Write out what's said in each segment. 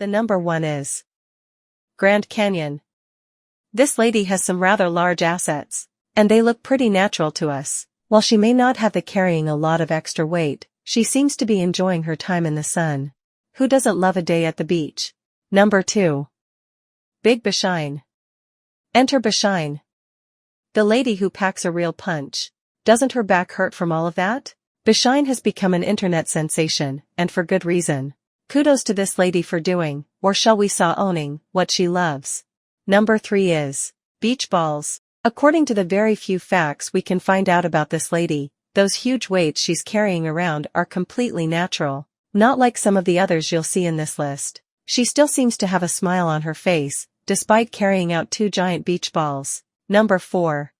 The number 1 is Grand Canyon. This lady has some rather large assets, and they look pretty natural to us. While she may not have the carrying a lot of extra weight, she seems to be enjoying her time in the sun. Who doesn't love a day at the beach? Number 2. Big Bashine. Enter Bashine. The lady who packs a real punch. Doesn't her back hurt from all of that? Bashine has become an internet sensation, and for good reason. Kudos to this lady for doing, or shall we say owning, what she loves. Number 3 is beach balls. According to the very few facts we can find out about this lady, those huge weights she's carrying around are completely natural. Not like some of the others you'll see in this list. She still seems to have a smile on her face, despite carrying out 2 giant beach balls. Number 4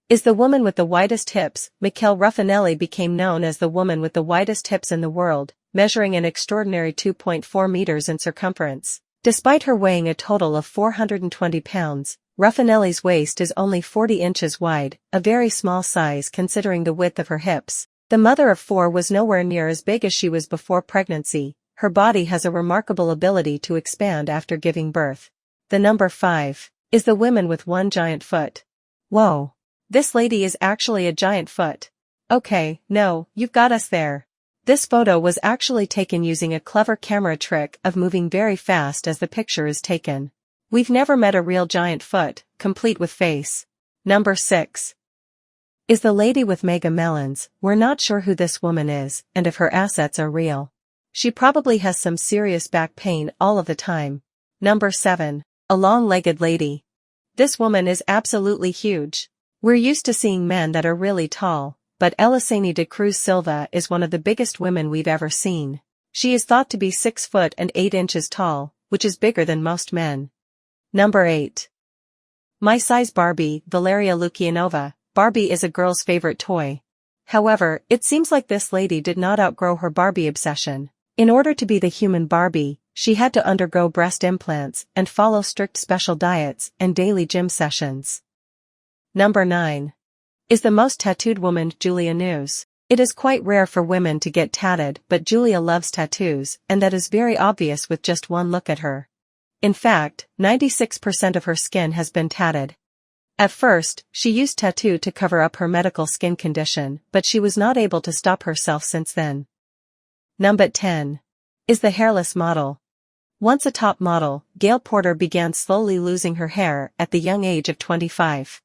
is the woman with the widest hips. Michele Raffanelli became known as the woman with the widest hips in the world, measuring an extraordinary 2.4 meters in circumference. Despite her weighing a total of 420 pounds, Raffanelli's waist is only 40 inches wide, a very small size considering the width of her hips. The mother of 4 was nowhere near as big as she was before pregnancy. Her body has a remarkable ability to expand after giving birth. The number 5 is the woman with 1 giant foot. Whoa. This lady is actually a giant foot. Okay, no, you've got us there. This photo was actually taken using a clever camera trick of moving very fast as the picture is taken. We've never met a real giant foot, complete with face. Number 6 is the lady with mega melons. We're not sure who this woman is, and if her assets are real. She probably has some serious back pain all of the time. Number 7, a long-legged lady. This woman is absolutely huge. We're used to seeing men that are really tall, but Elisane de Cruz Silva is one of the biggest women we've ever seen. She is thought to be 6 foot and 8 inches tall, which is bigger than most men. Number 8. My size Barbie. Valeria Lukianova. Barbie is a girl's favorite toy. However, it seems like this lady did not outgrow her Barbie obsession. In order to be the human Barbie, she had to undergo breast implants and follow strict special diets and daily gym sessions. Number 9 is the most tattooed woman, Julia News. It is quite rare for women to get tatted, but Julia loves tattoos, and that is very obvious with just one look at her. In fact, 96% of her skin has been tatted. At first, she used tattoo to cover up her medical skin condition, but she was not able to stop herself since then. Number 10 is the hairless model. Once a top model, Gail Porter began slowly losing her hair at the young age of 25.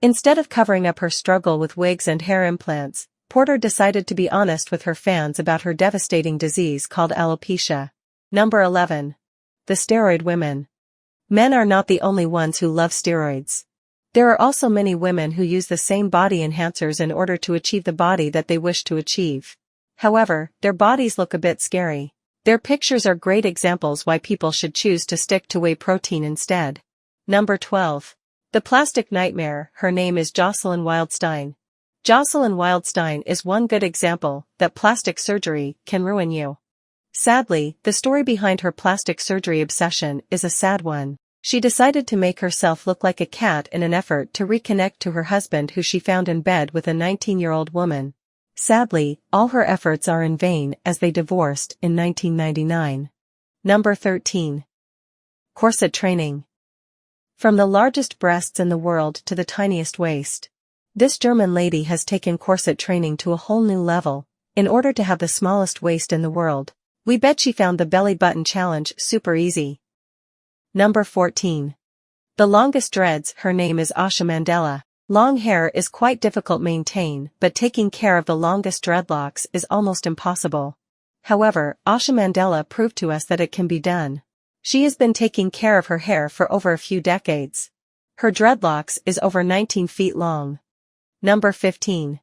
Instead of covering up her struggle with wigs and hair implants, Porter decided to be honest with her fans about her devastating disease called alopecia. Number 11. The steroid women. Men are not the only ones who love steroids. There are also many women who use the same body enhancers in order to achieve the body that they wish to achieve. However, their bodies look a bit scary. Their pictures are great examples why people should choose to stick to whey protein instead. Number 12. The plastic nightmare. Her name is Jocelyn Wildstein. Jocelyn Wildstein is one good example that plastic surgery can ruin you. Sadly, the story behind her plastic surgery obsession is a sad one. She decided to make herself look like a cat in an effort to reconnect to her husband, who she found in bed with a 19-year-old woman. Sadly, all her efforts are in vain as they divorced in 1999. Number 13. Corset training. From the largest breasts in the world to the tiniest waist. This German lady has taken corset training to a whole new level, in order to have the smallest waist in the world. We bet she found the belly button challenge super easy. Number 14. The longest dreads. Her name is Asha Mandela. Long hair is quite difficult to maintain, but taking care of the longest dreadlocks is almost impossible. However, Asha Mandela proved to us that it can be done. She has been taking care of her hair for over a few decades. Her dreadlocks is over 19 feet long. Number 15.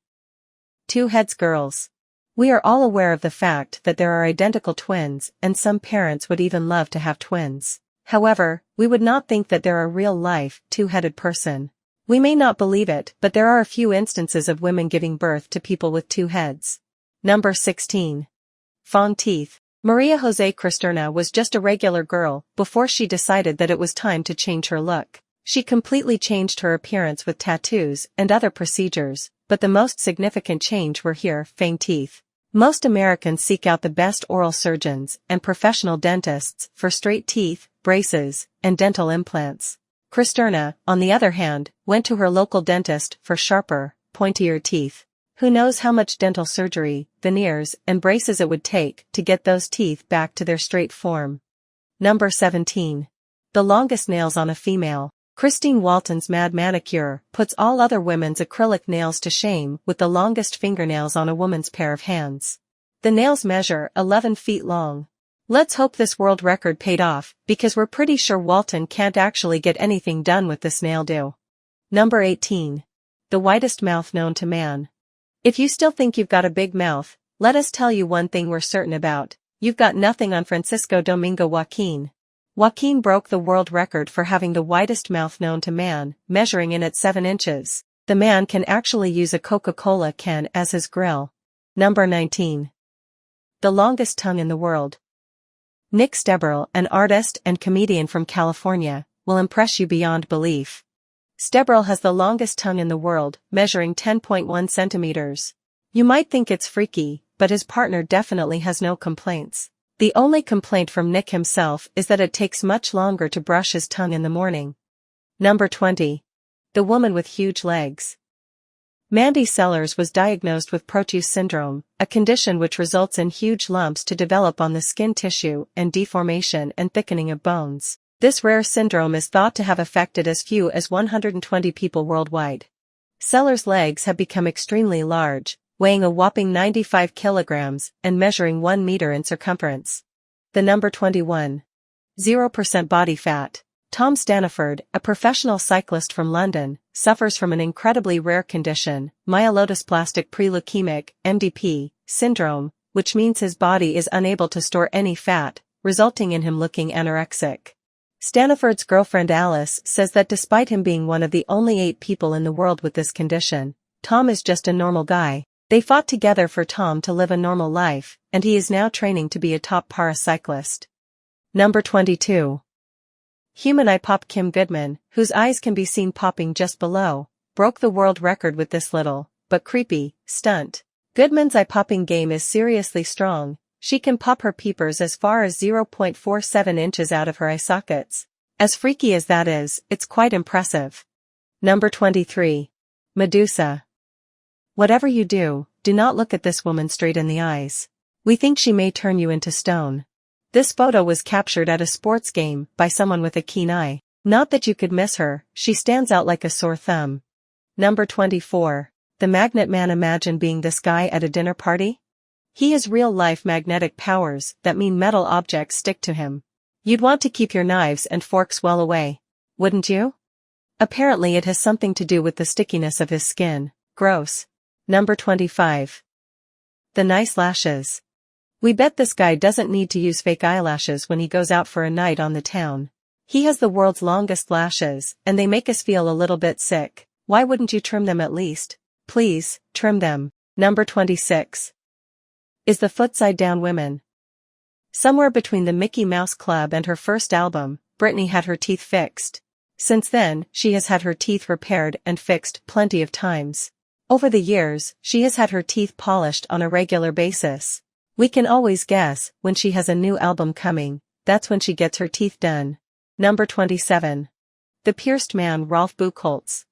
Two heads girls. We are all aware of the fact that there are identical twins, and some parents would even love to have twins. However, we would not think that there are real-life, two-headed person. We may not believe it, but there are a few instances of women giving birth to people with two heads. Number 16. Fawn teeth. Maria Jose Cristerna was just a regular girl before she decided that it was time to change her look. She completely changed her appearance with tattoos and other procedures, but the most significant change were here, fang teeth. Most Americans seek out the best oral surgeons and professional dentists for straight teeth, braces, and dental implants. Kristerna, on the other hand, went to her local dentist for sharper, pointier teeth. Who knows how much dental surgery, veneers, and braces it would take to get those teeth back to their straight form. Number 17. The longest nails on a female. Christine Walton's Mad Manicure puts all other women's acrylic nails to shame with the longest fingernails on a woman's pair of hands. The nails measure 11 feet long. Let's hope this world record paid off, because we're pretty sure Walton can't actually get anything done with this nail do. Number 18. The widest mouth known to man. If you still think you've got a big mouth, let us tell you one thing we're certain about. You've got nothing on Francisco Domingo Joaquin. Joaquin broke the world record for having the widest mouth known to man, measuring in at 7 inches. The man can actually use a Coca-Cola can as his grill. Number 19. The longest tongue in the world. Nick Steberl, an artist and comedian from California, will impress you beyond belief. Steberl has the longest tongue in the world, measuring 10.1 centimeters. You might think it's freaky, but his partner definitely has no complaints. The only complaint from Nick himself is that it takes much longer to brush his tongue in the morning. Number 20. The woman with huge legs. Mandy Sellers was diagnosed with Proteus syndrome, a condition which results in huge lumps to develop on the skin tissue and deformation and thickening of bones. This rare syndrome is thought to have affected as few as 120 people worldwide. Sellers' legs have become extremely large, weighing a whopping 95 kilograms and measuring 1 meter in circumference. The number 21. 0% body fat. Tom Staniford, a professional cyclist from London, suffers from an incredibly rare condition, myelodysplastic preleukemic (MDP) syndrome, which means his body is unable to store any fat, resulting in him looking anorexic. Staniford's girlfriend Alice says that despite him being one of the only 8 people in the world with this condition, Tom is just a normal guy. They fought together for Tom to live a normal life, and he is now training to be a top paracyclist. Number 22. Human eye pop. Kim Goodman, whose eyes can be seen popping just below, broke the world record with this little, but creepy, stunt. Goodman's eye-popping game is seriously strong. She can pop her peepers as far as 0.47 inches out of her eye sockets. As freaky as that is, it's quite impressive. Number 23. Medusa. Whatever you do, do not look at this woman straight in the eyes. We think she may turn you into stone. This photo was captured at a sports game by someone with a keen eye. Not that you could miss her, she stands out like a sore thumb. Number 24. The Magnet Man. Imagine being this guy at a dinner party. He has real-life magnetic powers that mean metal objects stick to him. You'd want to keep your knives and forks well away, wouldn't you? Apparently it has something to do with the stickiness of his skin. Gross. Number 25. The nice lashes. We bet this guy doesn't need to use fake eyelashes when he goes out for a night on the town. He has the world's longest lashes, and they make us feel a little bit sick. Why wouldn't you trim them at least? Please, trim them. Number 26. Is the Footside Down Women. Somewhere between the Mickey Mouse Club and her first album, Britney had her teeth fixed. Since then, she has had her teeth repaired and fixed plenty of times. Over the years, she has had her teeth polished on a regular basis. We can always guess when she has a new album coming. That's when she gets her teeth done. Number 27. The Pierced Man. Rolf Buchholz.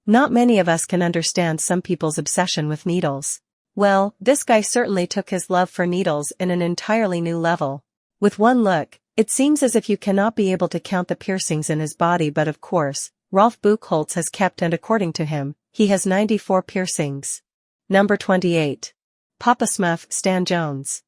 Not many of us can understand some people's obsession with needles. Well, this guy certainly took his love for needles in an entirely new level. With one look, it seems as if you cannot be able to count the piercings in his body, but of course, Rolf Buchholz has kept, and according to him, he has 94 piercings. Number 28. Papa Smurf. Stan Jones.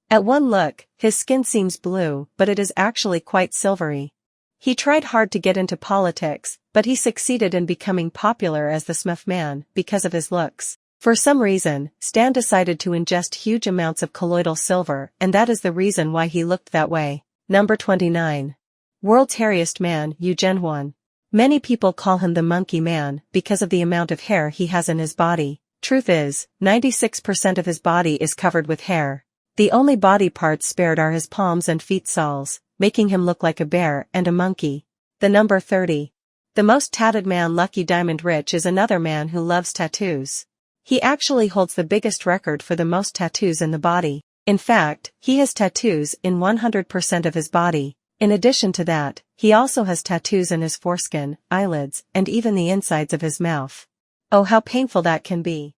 At one look, his skin seems blue, but it is actually quite silvery. He tried hard to get into politics, but he succeeded in becoming popular as the Smurf Man because of his looks. For some reason, Stan decided to ingest huge amounts of colloidal silver, and that is the reason why he looked that way. Number 29. World's Hairiest Man. Yu Zhenhuan. Many people call him the Monkey Man because of the amount of hair he has in his body. Truth is, 96% of his body is covered with hair. The only body parts spared are his palms and feet soles, making him look like a bear and a monkey. The number 30. The most tatted man. Lucky Diamond Rich is another man who loves tattoos. He actually holds the biggest record for the most tattoos in the body. In fact, he has tattoos in 100% of his body. In addition to that, he also has tattoos in his foreskin, eyelids, and even the insides of his mouth. Oh, how painful that can be.